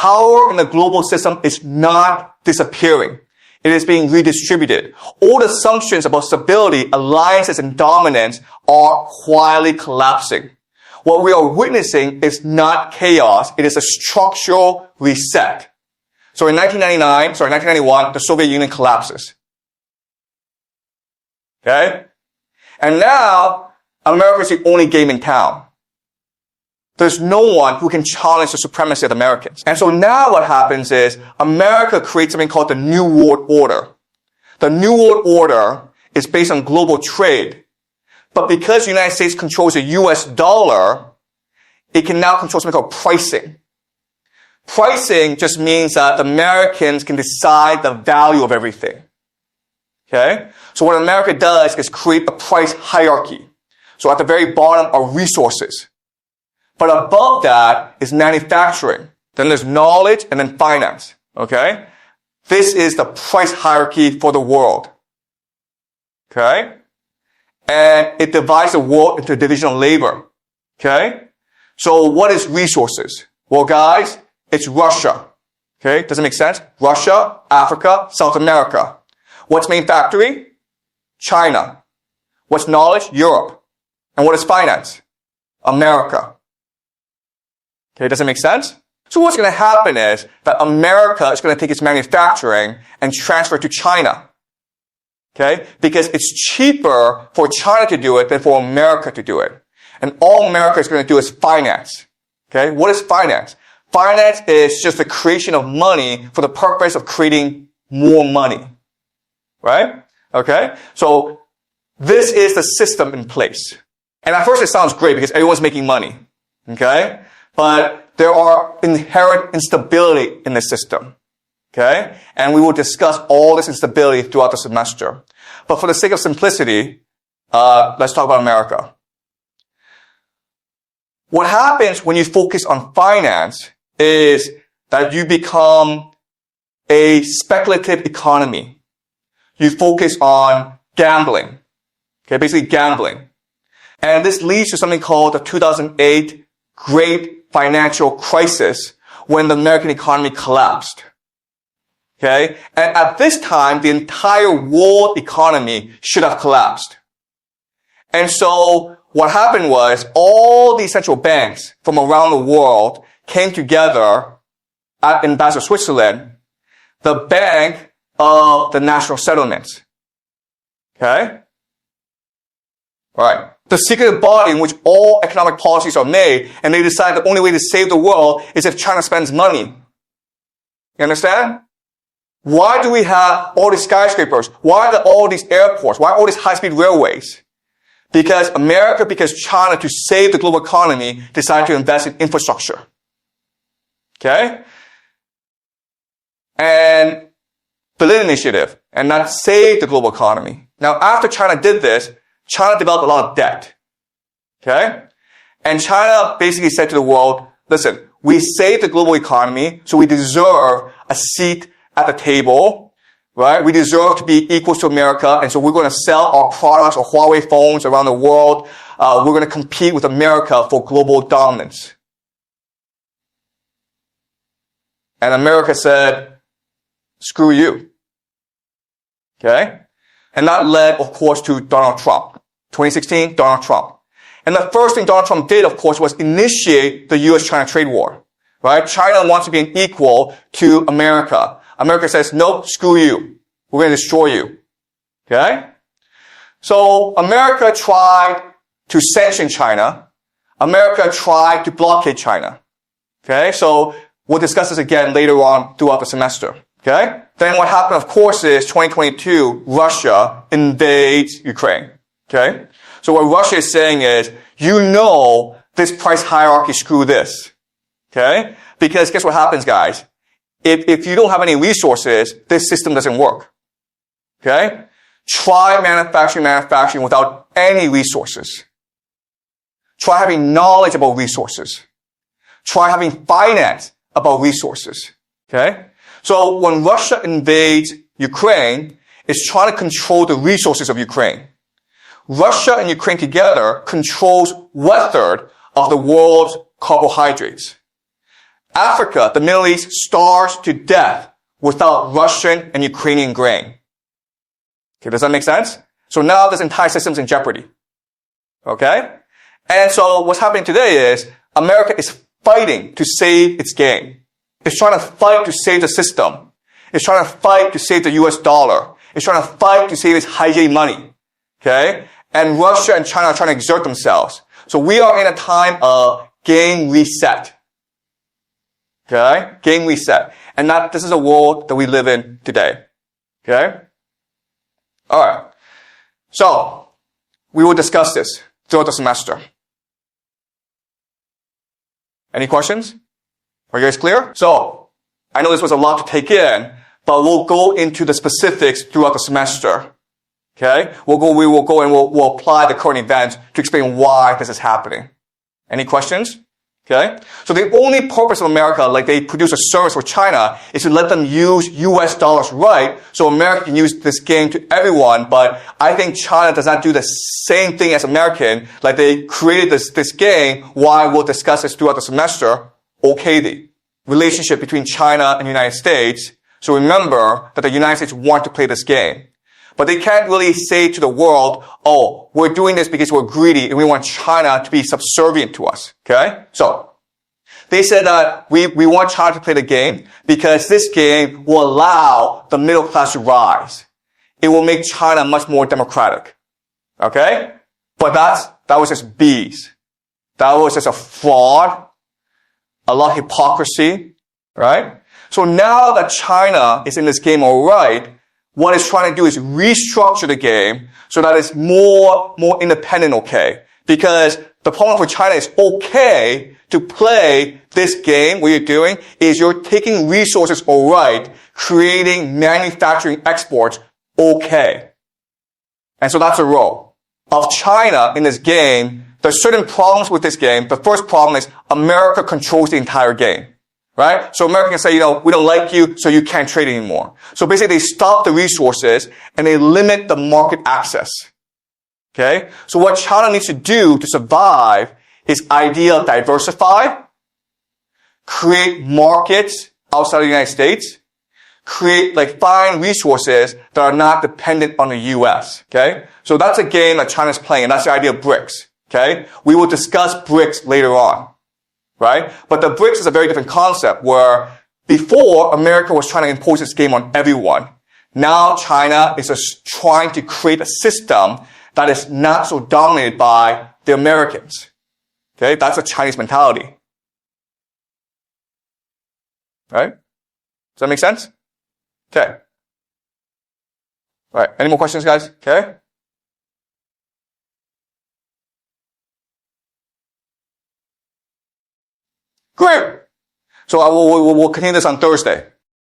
power in the global system is not disappearing. It is being redistributed. All the assumptions about stability, alliances, and dominance are quietly collapsing. What we are witnessing is not chaos. It is a structural reset. So in 1991, the Soviet Union collapses. Okay? And now, America is the only game in town. There's no one who can challenge the supremacy of the Americans. And so now what happens is America creates something called the New World Order. The New World Order is based on global trade. But because the United States controls the US dollar, it can now control something called pricing. Pricing just means that the Americans can decide the value of everything. Okay? So what America does is create a price hierarchy. So at the very bottom are resources. But above that is manufacturing. Then there's knowledge and then finance. Okay? This is the price hierarchy for the world. Okay? And it divides the world into a division of labor. Okay? So what is resources? Well, guys, it's Russia. Okay? Does it make sense? Russia, Africa, South America. What's manufacturing? China. What's knowledge? Europe. And what is finance? America. Okay, does it make sense? So what's going to happen is that America is going to take its manufacturing and transfer it to China. Okay? Because it's cheaper for China to do it than for America to do it. And all America is going to do is finance. Okay? What is finance? Finance is just the creation of money for the purpose of creating more money. Right? Okay? So this is the system in place. And at first it sounds great because everyone's making money. Okay? But there are inherent instability in the system. Okay? And we will discuss all this instability throughout the semester. But for the sake of simplicity, let's talk about America. What happens when you focus on finance is that you become a speculative economy. You focus on gambling. Okay, basically gambling. And this leads to something called the 2008 Great Financial Crisis, when the American economy collapsed. Okay? And at this time, the entire world economy should have collapsed. And so what happened was all these central banks from around the world came together in Basel, Switzerland, the Bank of the National Settlements. Okay? All right. The secret body in which all economic policies are made, and they decide the only way to save the world is if China spends money. You understand? Why do we have all these skyscrapers? Why are there all these airports? Why all these high-speed railways? Because China, to save the global economy, decided to invest in infrastructure. Okay? And Berlin Initiative, and not save the global economy. Now, after China did this, China developed a lot of debt. Okay? And China basically said to the world, listen, we saved the global economy, so we deserve a seat at the table, right? We deserve to be equal to America, and so we're going to sell our products or Huawei phones around the world. We're going to compete with America for global dominance. And America said, screw you. Okay? And that led, of course, to Donald Trump. 2016, Donald Trump. And the first thing Donald Trump did, of course, was initiate the US-China trade war. Right? China wants to be an equal to America. America says, no, screw you. We're going to destroy you. Okay? So America tried to sanction China. America tried to blockade China. Okay? So we'll discuss this again later on throughout the semester. Okay? Then what happened, of course, is 2022, Russia invades Ukraine. Okay? So what Russia is saying is, you know, this price hierarchy, screw this. Okay? Because guess what happens, guys? If you don't have any resources, this system doesn't work. Okay? Try manufacturing without any resources. Try having knowledge about resources. Try having finance about resources. Okay? So when Russia invades Ukraine, it's trying to control the resources of Ukraine. Russia and Ukraine together controls 1/3 of the world's carbohydrates. Africa, the Middle East, starves to death without Russian and Ukrainian grain. Okay, does that make sense? So now this entire system's in jeopardy. Okay? And so what's happening today is America is fighting to save its game. It's trying to fight to save the system. It's trying to fight to save the US dollar. It's trying to fight to save its high money. Okay? And Russia and China are trying to exert themselves. So we are in a time of game reset. Okay? Game reset. And this is a world that we live in today. Okay? Alright. So, we will discuss this throughout the semester. Any questions? Are you guys clear? So, I know this was a lot to take in, but we'll go into the specifics throughout the semester. Okay? We will go and we'll apply the current events to explain why this is happening. Any questions? Okay? So the only purpose of America, like they produce a service for China, is to let them use US dollars right, so America can use this game to everyone, but I think China does not do the same thing as American, like they created this game, why we'll discuss this throughout the semester, okay, the relationship between China and the United States. So remember that the United States want to play this game. But they can't really say to the world, oh, we're doing this because we're greedy and we want China to be subservient to us. Okay? So, they said that we want China to play the game because this game will allow the middle class to rise. It will make China much more democratic. Okay? But that was just BS. That was just a fraud, a lot of hypocrisy, right? So now that China is in this game alright, what it's trying to do is restructure the game so that it's more independent, okay? Because the problem for China is okay to play this game. What you're doing is you're taking resources alright, creating manufacturing exports okay. And so that's the role of China in this game. There's certain problems with this game. The first problem is America controls the entire game. Right? So America can say, we don't like you, so you can't trade anymore. So basically they stop the resources and they limit the market access. Okay? So what China needs to do to survive is ideally diversify, create markets outside of the United States, find resources that are not dependent on the US. Okay? So that's a game that China's playing, and that's the idea of BRICS. Okay? We will discuss BRICS later on. Right? But the BRICS is a very different concept where before America was trying to impose this game on everyone. Now China is just trying to create a system that is not so dominated by the Americans. Okay? That's a Chinese mentality. Right? Does that make sense? Okay. Alright. Any more questions, guys? Okay? Great. So we'll continue this on Thursday.